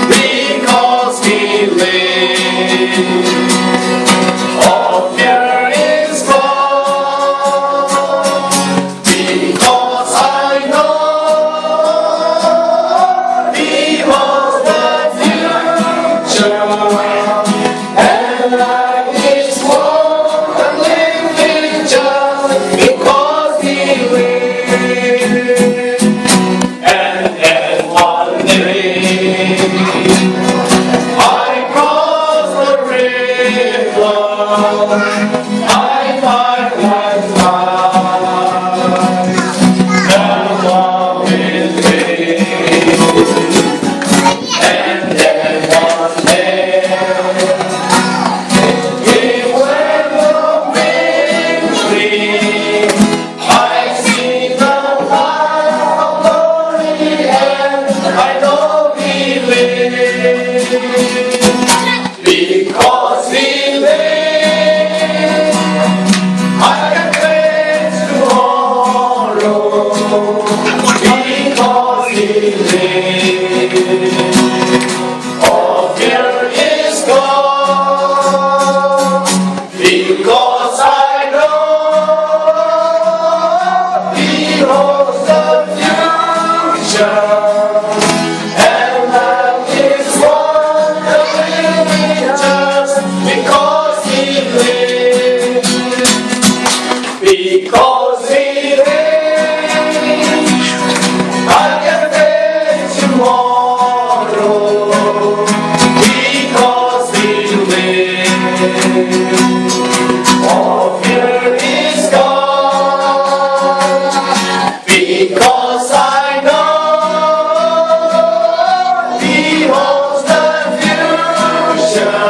because we live. All fear is gone, because I know He was the future, and life is worth living just because we live. And then one day I cross the river, I find my life, and love is big. And then one day, when the winds free, I see the light of glory, and I know we live. Because we live, I can face tomorrow. Because we live, all fear is gone. Because I know He holds the future, and life is worth living just because we live. Because we live, I can face tomorrow. Because we live, all fear is gone. Because I know He holds the future,